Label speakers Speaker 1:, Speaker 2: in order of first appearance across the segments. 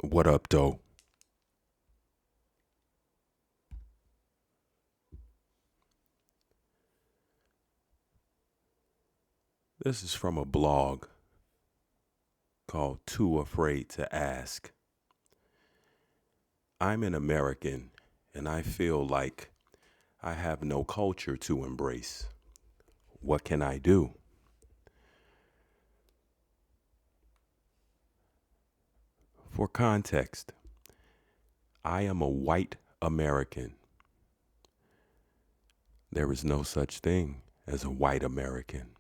Speaker 1: What up, though? This is from a blog called Too Afraid to Ask. I'm an American and I feel like I have no culture to embrace. What can I do? For context, I am a white American. There is no such thing as a white American.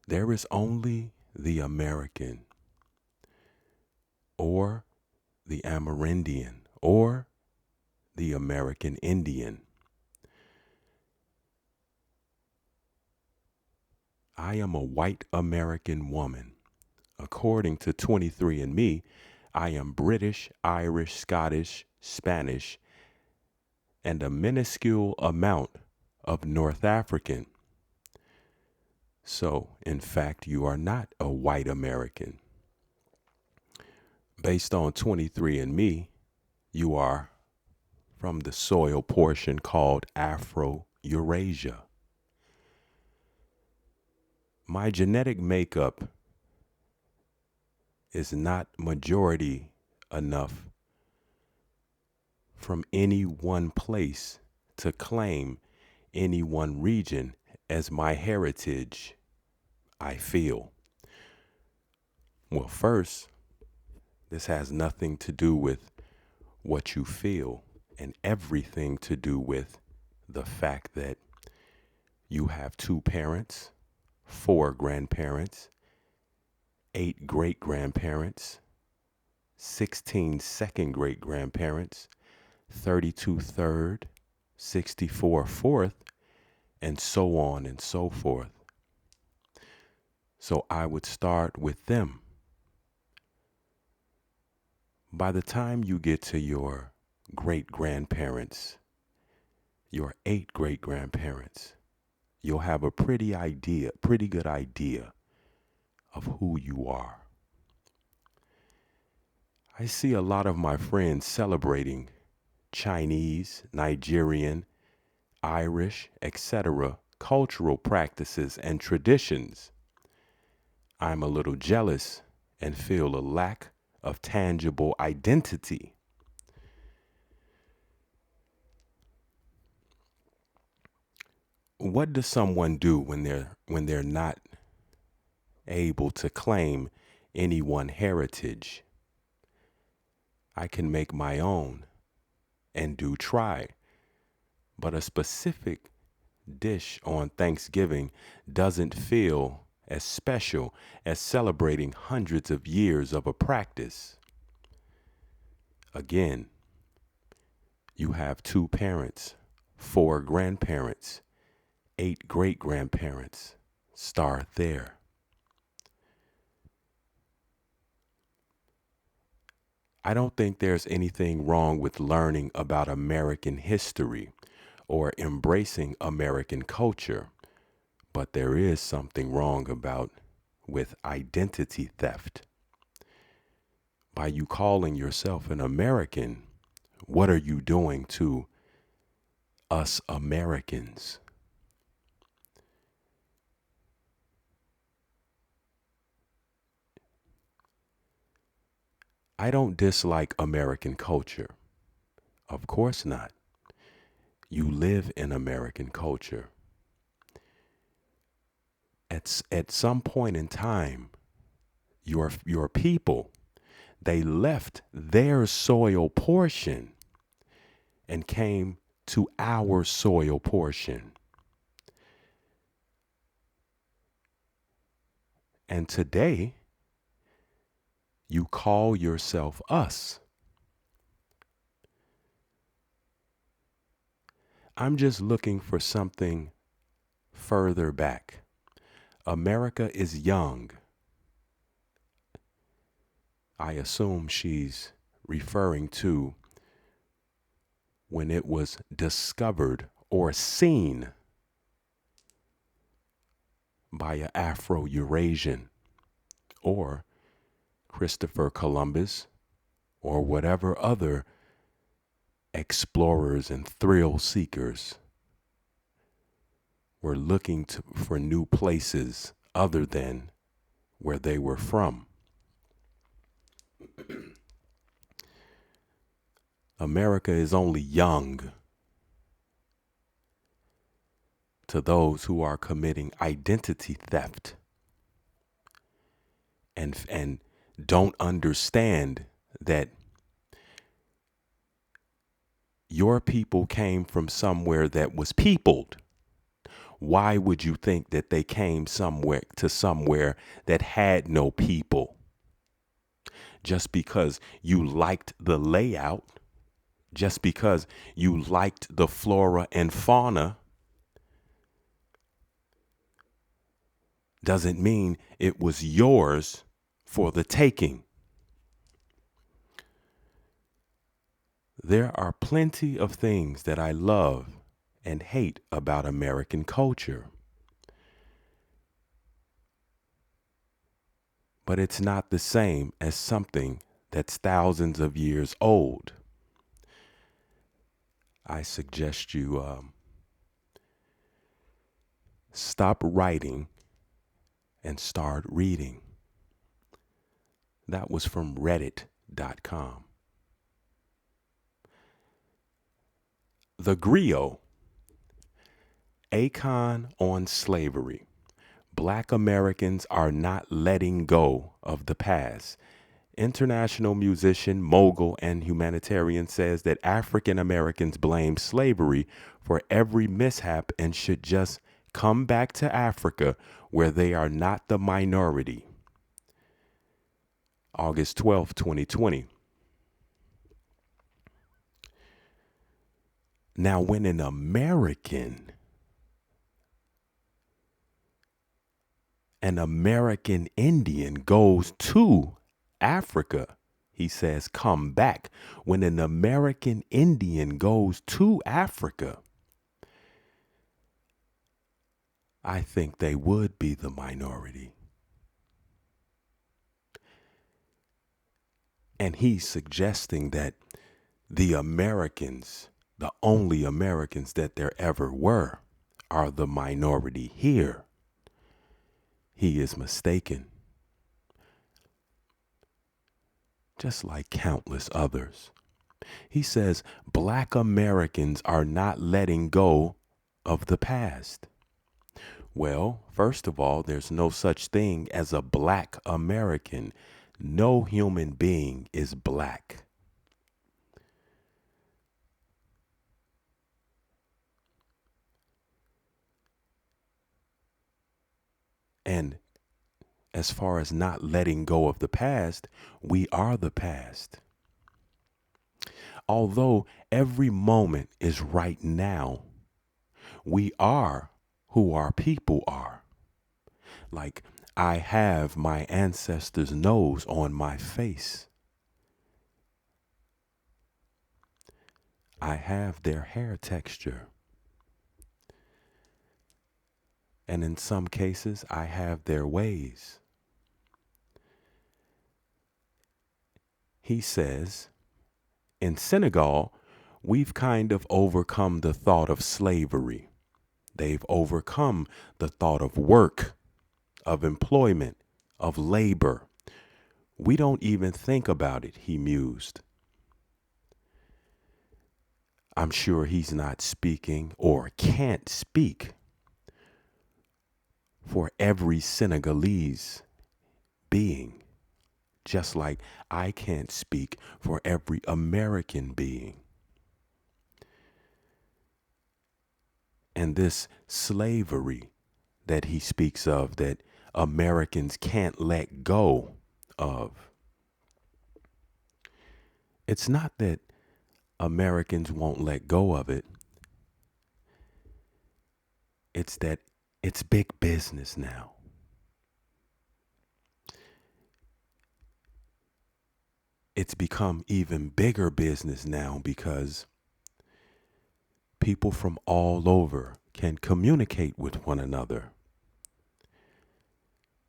Speaker 1: There is only the American or the Amerindian or the American Indian. I am a white American woman. According to 23andMe, I am British, Irish, Scottish, Spanish, and a minuscule amount of North African. So, in fact, you are not a white American. Based on 23andMe, you are from the soil portion called Afro Eurasia. My genetic makeup is not majority enough from any one place to claim any one region as my heritage, I feel. Well, first, this has nothing to do with what you feel and everything to do with the fact that you have two parents, four grandparents, eight great grandparents, 16 second great grandparents, 32 third, 64 fourth, and so on and so forth. So I would start with them. By the time you get to your great grandparents, your eight great grandparents, you'll have a pretty good idea of who you are. I see a lot of my friends celebrating Chinese, Nigerian, Irish, etc. cultural practices and traditions. I'm a little jealous and feel a lack of tangible identity. What does someone do when they're not able to claim any one heritage? I can make my own and do try, but a specific dish on Thanksgiving doesn't feel as special as celebrating hundreds of years of a practice. Again, you have two parents, four grandparents, eight great grandparents. Start there. I don't think there's anything wrong with learning about American history or embracing American culture, but there is something wrong about with identity theft. By you calling yourself an American, what are you doing to us Americans? I don't dislike American culture. Of course not. You live in American culture. At some point in time, your people, they left their soil portion and came to our soil portion. And today, you call yourself us. I'm just looking for something further back. America is young. I assume she's referring to when it was discovered or seen by an Afro Eurasian or Christopher Columbus, or whatever other explorers and thrill seekers were looking for new places other than where they were from. America is only young to those who are committing identity theft and don't understand that your people came from somewhere that was peopled. Why would you think that they came somewhere that had no people? Just because you liked the layout, just because you liked the flora and fauna, doesn't mean it was yours for the taking. There are plenty of things that I love and hate about American culture. But it's not the same as something that's thousands of years old. I suggest you stop writing and start reading. That was from reddit.com. The Griot, Akon on slavery. Black Americans are not letting go of the past. International musician, mogul, and humanitarian says that African Americans blame slavery for every mishap and should just come back to Africa where they are not the minority. August 12, 2020. Now, when an American Indian goes to Africa, he says, come back. When an American Indian goes to Africa, I think they would be the minority. And he's suggesting that the Americans, the only Americans that there ever were, are the minority here. He is mistaken. Just like countless others. He says Black Americans are not letting go of the past. Well, first of all, there's no such thing as a Black American. No human being is black. And as far as not letting go of the past, we are the past. Although every moment is right now, we are who our people are. Like, I have my ancestors' nose on my face. I have their hair texture. And in some cases, I have their ways. He says, in Senegal, we've kind of overcome the thought of slavery. They've overcome the thought of work, of employment, of labor. We don't even think about it, he mused. I'm sure he's not speaking or can't speak for every Senegalese being, just like I can't speak for every American being. And this slavery that he speaks of, that Americans can't let go of, it's not that Americans won't let go of it. It's that it's big business now. It's become even bigger business now because people from all over can communicate with one another.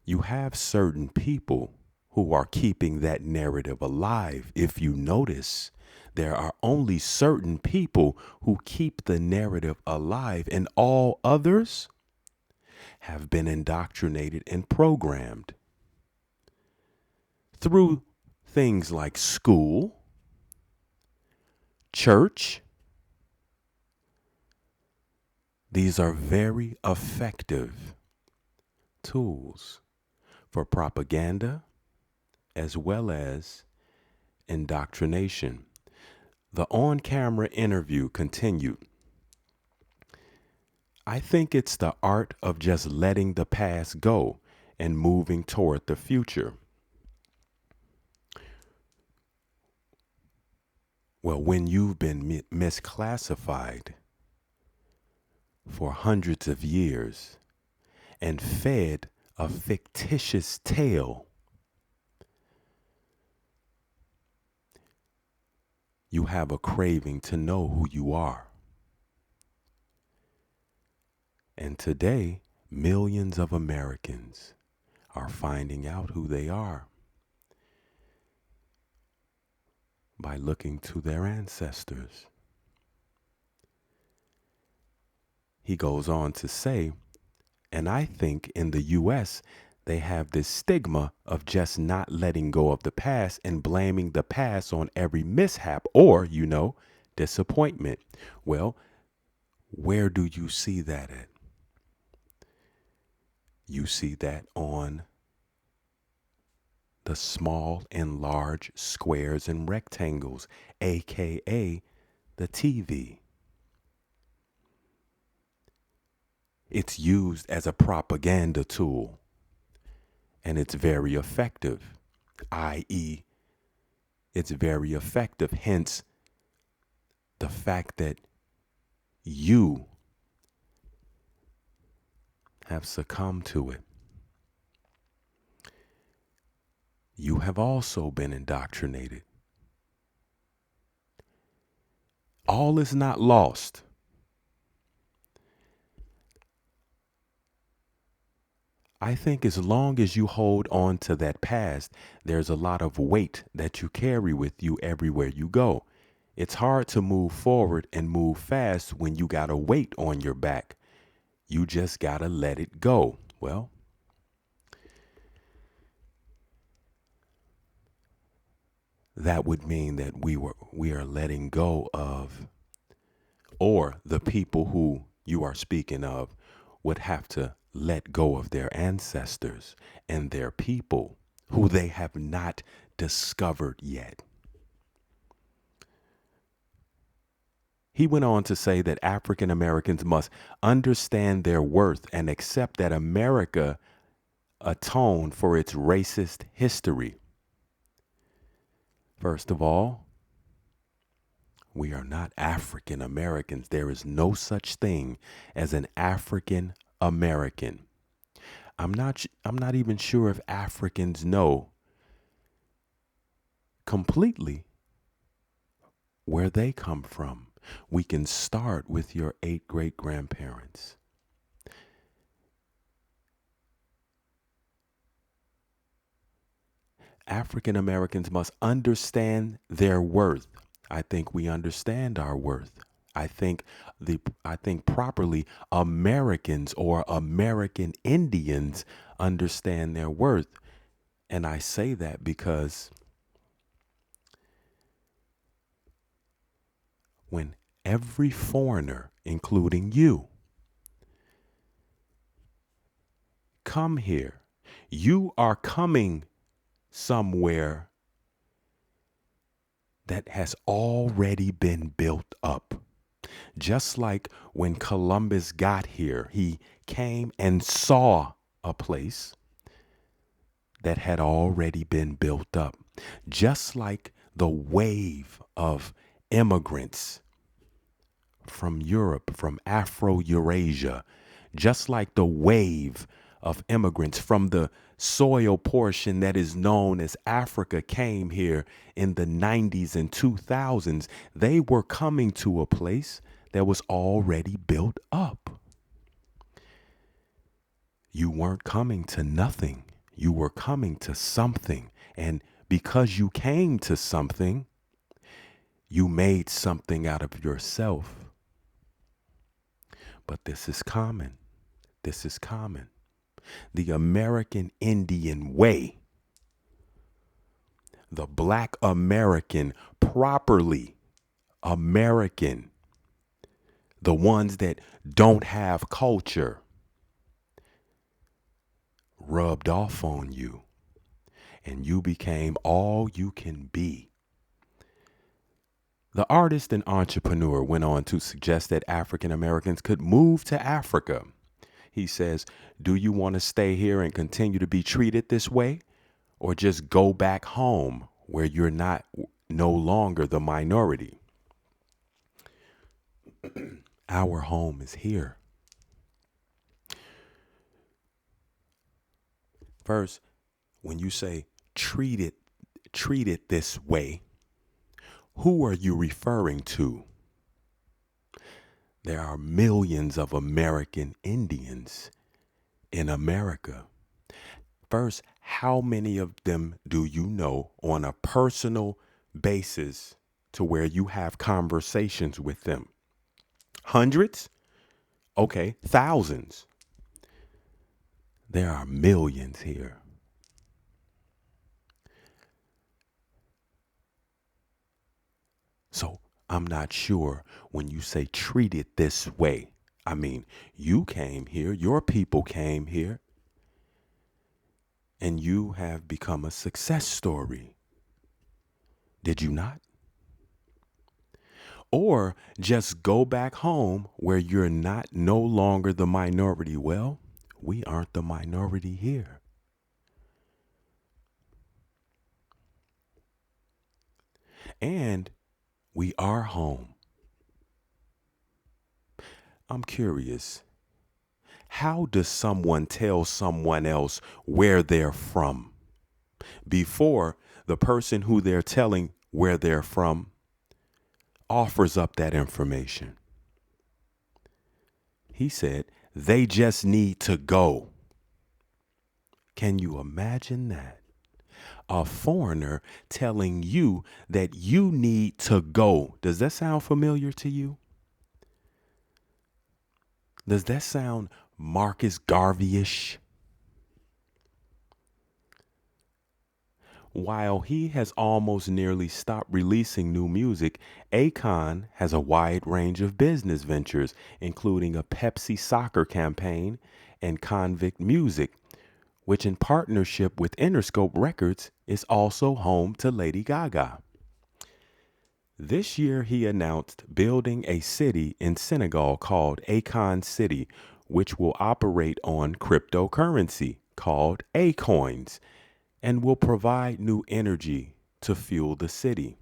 Speaker 1: You have certain people who are keeping that narrative alive. If you notice, there are only certain people who keep the narrative alive, and all others have been indoctrinated and programmed through things like school, church. These are very effective tools for propaganda as well as indoctrination. The on-camera interview continued. I think it's the art of just letting the past go and moving toward the future. Well, when you've been misclassified for hundreds of years and fed a fictitious tale, you have a craving to know who you are. And today, millions of Americans are finding out who they are by looking to their ancestors. He goes on to say, and I think in the U.S., they have this stigma of just not letting go of the past and blaming the past on every mishap or, disappointment. Well, where do you see that at? You see that on the small and large squares and rectangles, aka the TV. It's used as a propaganda tool, and it's very effective, i.e., it's very effective. Hence, the fact that you have succumbed to it. You have also been indoctrinated. All is not lost. I think as long as you hold on to that past, there's a lot of weight that you carry with you everywhere you go. It's hard to move forward and move fast when you got a weight on your back. You just gotta let it go. Well, that would mean that we are letting go of, or the people who you are speaking of would have to let go of their ancestors and their people who they have not discovered yet. He went on to say that African Americans must understand their worth and accept that America atoned for its racist history. First of all, we are not African Americans. There is no such thing as an African American. I'm not even sure if Africans know completely where they come from. We can start with your 8 great-grandparents. African Americans must understand their worth. I think we understand our worth. I think properly Americans or American Indians understand their worth. And I say that because when every foreigner, including you, come here, you are coming somewhere that has already been built up. Just like when Columbus got here, he came and saw a place that had already been built up. Just like the wave of immigrants from Europe, from Afro-Eurasia, just like the wave of immigrants from the soil portion that is known as Africa came here in the 90s and 2000s, they were coming to a place that was already built up. You weren't coming to nothing. You were coming to something, And because you came to something, you made something out of yourself. But this is common. This is common. The American Indian way, the Black American, properly American, the ones that don't have culture, rubbed off on you, and you became all you can be. The artist and entrepreneur went on to suggest that African Americans could move to Africa. He says, do you want to stay here and continue to be treated this way? Or just go back home where you're no longer the minority? Our home is here. First, when you say treat it this way, who are you referring to? There are millions of American Indians in America. First, how many of them do you know on a personal basis to where you have conversations with them? Hundreds? Okay, thousands. There are millions here. So I'm not sure when you say treat it this way. I mean, you came here, your people came here, and you have become a success story. Did you not? Or just go back home where you're no longer the minority. Well, we aren't the minority here. And we are home. I'm curious. How does someone tell someone else where they're from before the person who they're telling where they're from offers up that information? He said, they just need to go. Can you imagine that? A foreigner telling you that you need to go. Does that sound familiar to you? Does that sound Marcus Garvey-ish? While he has almost nearly stopped releasing new music, Akon has a wide range of business ventures, including a Pepsi soccer campaign and Convict Music, which in partnership with Interscope Records is also home to Lady Gaga. This year he announced building a city in Senegal called Akon City, which will operate on cryptocurrency called Acoins and will provide new energy to fuel the city.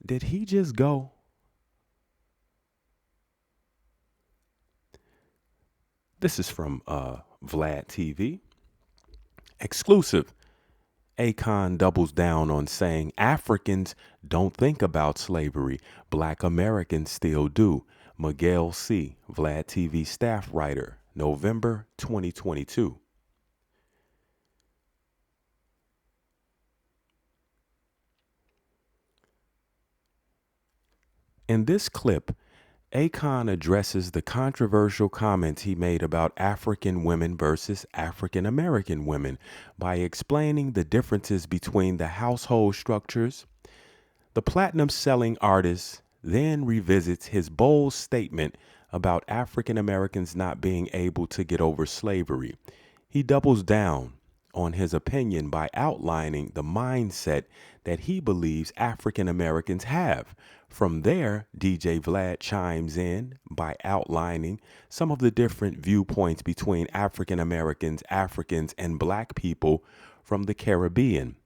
Speaker 1: Did he just go? This is from Vlad TV. Exclusive. Akon doubles down on saying Africans don't think about slavery. Black Americans still do. Miguel C., Vlad TV staff writer, November 2022. In this clip, Akon addresses the controversial comments he made about African women versus African American women by explaining the differences between the household structures. The platinum-selling artist then revisits his bold statement about African Americans not being able to get over slavery. He doubles down on his opinion by outlining the mindset that he believes African Americans have. From there, DJ Vlad chimes in by outlining some of the different viewpoints between African Americans, Africans, and Black people from the Caribbean.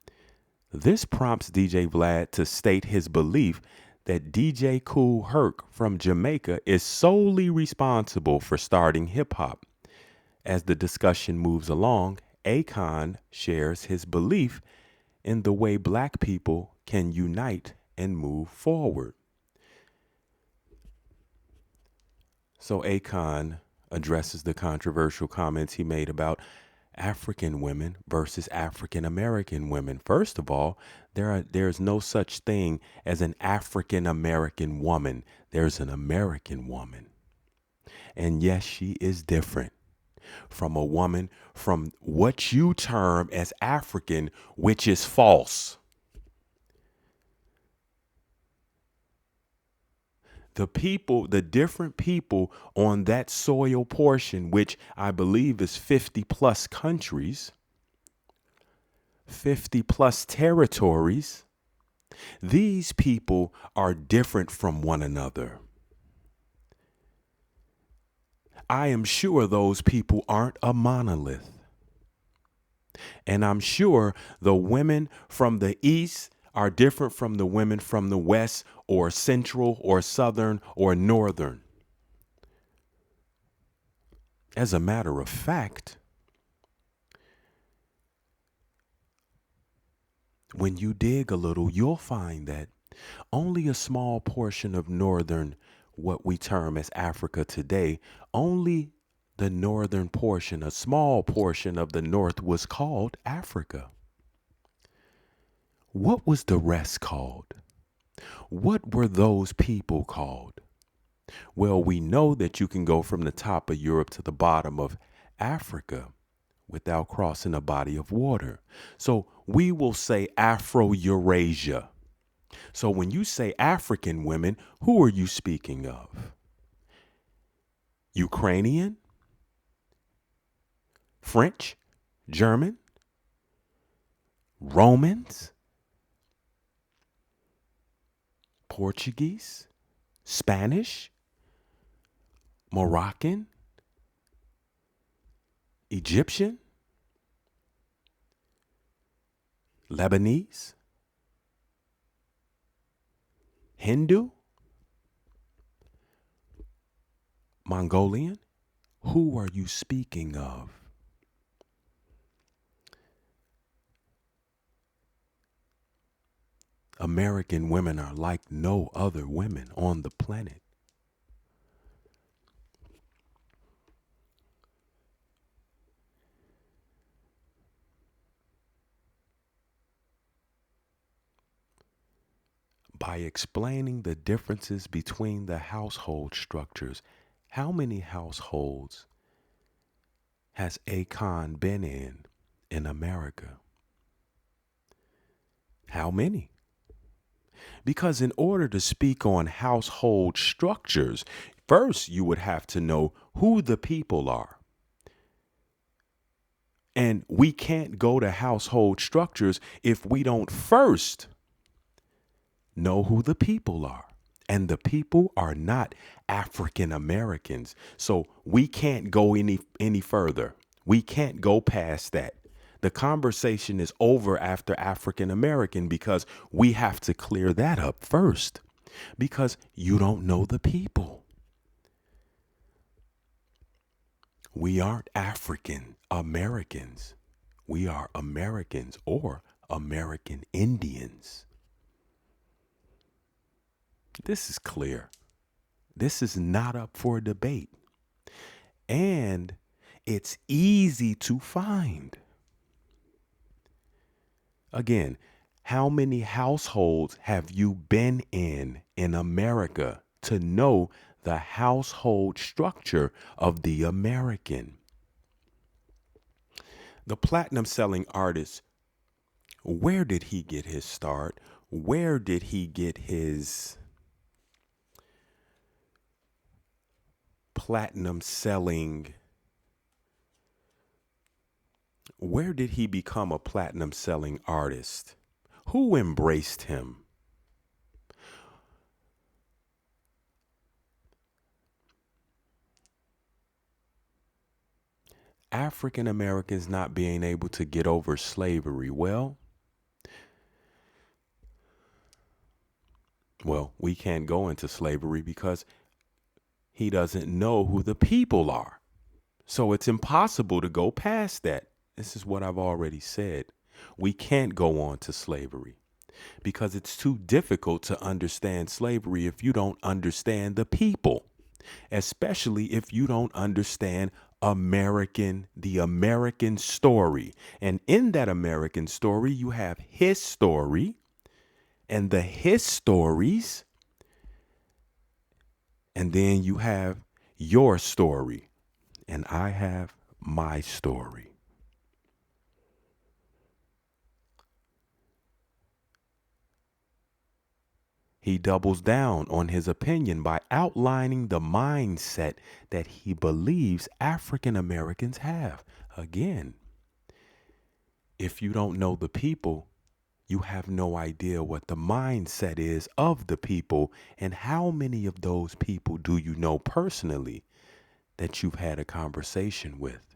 Speaker 1: This prompts DJ Vlad to state his belief that DJ Kool Herc from Jamaica is solely responsible for starting hip hop. As the discussion moves along, Akon shares his belief in the way Black people can unite and move forward. So Akon addresses the controversial comments he made about African women versus African American women. First of all, there's no such thing as an African American woman. There's an American woman. And yes, she is different from a woman from what you term as African, which is false. The people, the different people on that soil portion, which I believe is 50 plus countries, 50 plus territories, these people are different from one another. I am sure those people aren't a monolith. And I'm sure the women from the East are different from the women from the West or Central or Southern or Northern. As a matter of fact, when you dig a little, you'll find that only a small portion of Northern, what we term as Africa today, only the northern portion, a small portion of the North was called Africa. What was the rest called? What were those people called? Well, we know that you can go from the top of Europe to the bottom of Africa without crossing a body of water. So we will say Afro-Eurasia. So when you say African women, who are you speaking of? Ukrainian? French? German? Romans? Portuguese? Spanish? Moroccan? Egyptian? Lebanese? Hindu? Mongolian? Who are you speaking of? American women are like no other women on the planet. By explaining the differences between the household structures, how many households has Akon been in America? How many? Because in order to speak on household structures, first you would have to know who the people are. And we can't go to household structures if we don't first know who the people are. And the people are not African Americans. So we can't go any further. We can't go past that. The conversation is over after African American because we have to clear that up first because you don't know the people. We aren't African Americans. We are Americans or American Indians. This is clear. This is not up for debate. And it's easy to find. Again, how many households have you been in America to know the household structure of the American? The platinum selling artist, where did he get his start? Where did he get his platinum selling? Where did he become a platinum selling artist? Who embraced him? African Americans not being able to get over slavery. Well, we can't go into slavery because he doesn't know who the people are. So it's impossible to go past that. This is what I've already said. We can't go on to slavery because it's too difficult to understand slavery if you don't understand the people, especially if you don't understand the American story. And in that American story, you have his story and the his stories. And then you have your story. And I have my story. He doubles down on his opinion by outlining the mindset that he believes African Americans have. Again, if you don't know the people, you have no idea what the mindset is of the people, and how many of those people do you know personally that you've had a conversation with.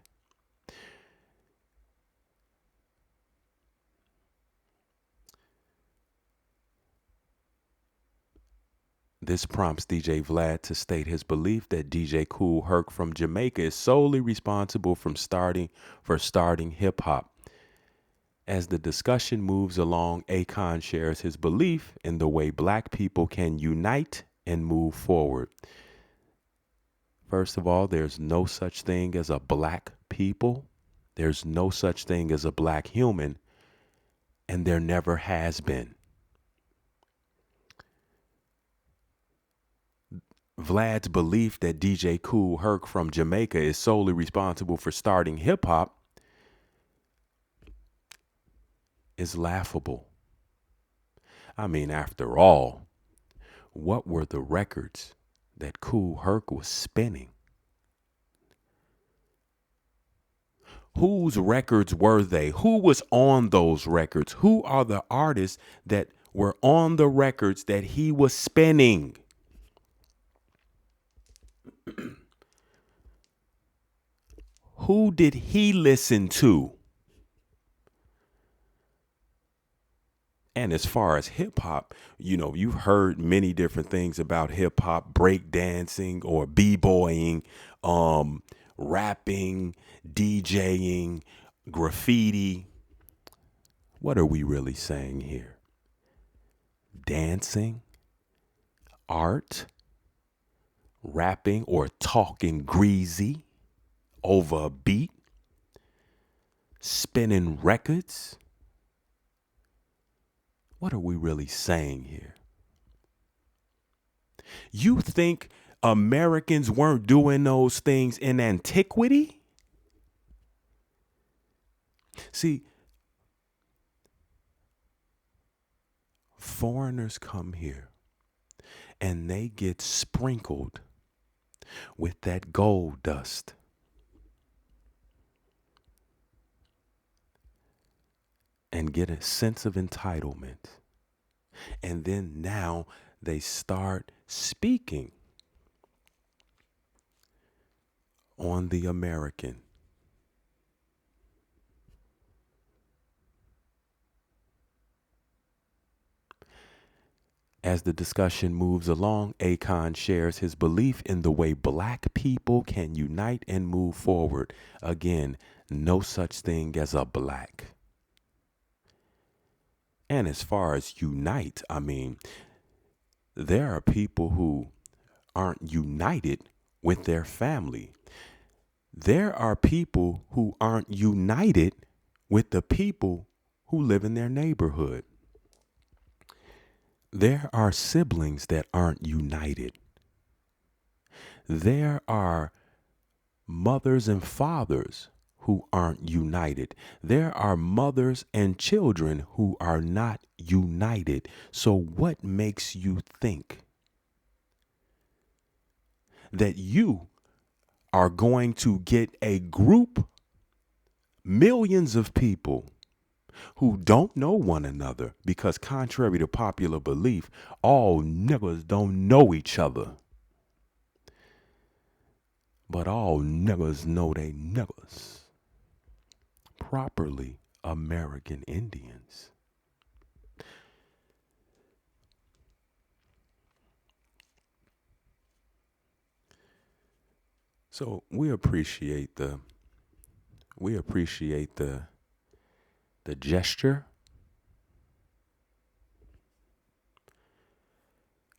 Speaker 1: This prompts DJ Vlad to state his belief that DJ Kool Herc from Jamaica is solely responsible for starting hip hop. As the discussion moves along, Akon shares his belief in the way black people can unite and move forward. First of all, there's no such thing as a black people. There's no such thing as a black human, and there never has been. Vlad's belief that DJ Kool Herc from Jamaica is solely responsible for starting hip hop is laughable. I mean, after all, what were the records that Kool Herc was spinning? Whose records were they? Who was on those records? Who are the artists that were on the records that he was spinning? Who did he listen to? And as far as hip hop, you've heard many different things about hip hop, break dancing or b-boying, rapping, DJing, graffiti. What are we really saying here? Dancing, art, rapping or talking greasy over a beat, spinning records. What are we really saying here? You think Americans weren't doing those things in antiquity? See, foreigners come here and they get sprinkled with that gold dust. And get a sense of entitlement. And then now they start speaking on the American. As the discussion moves along, Akon shares his belief in the way black people can unite and move forward. Again, no such thing as a black. And as far as unite, I mean, there are people who aren't united with their family. There are people who aren't united with the people who live in their neighborhood. There are siblings that aren't united. There are mothers and fathers who aren't united. There are mothers and children who are not united. So what makes you think that you are going to get a group, millions of people who don't know one another? Because contrary to popular belief, all niggas don't know each other. But all niggas know they niggas. Properly American Indians. So we appreciate the gesture.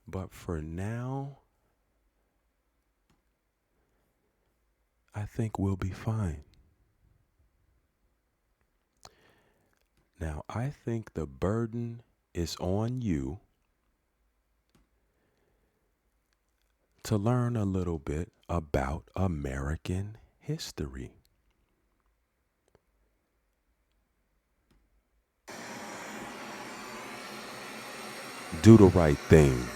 Speaker 1: But for now, I think we'll be fine. Now, I think the burden is on you to learn a little bit about American history. Do the right thing.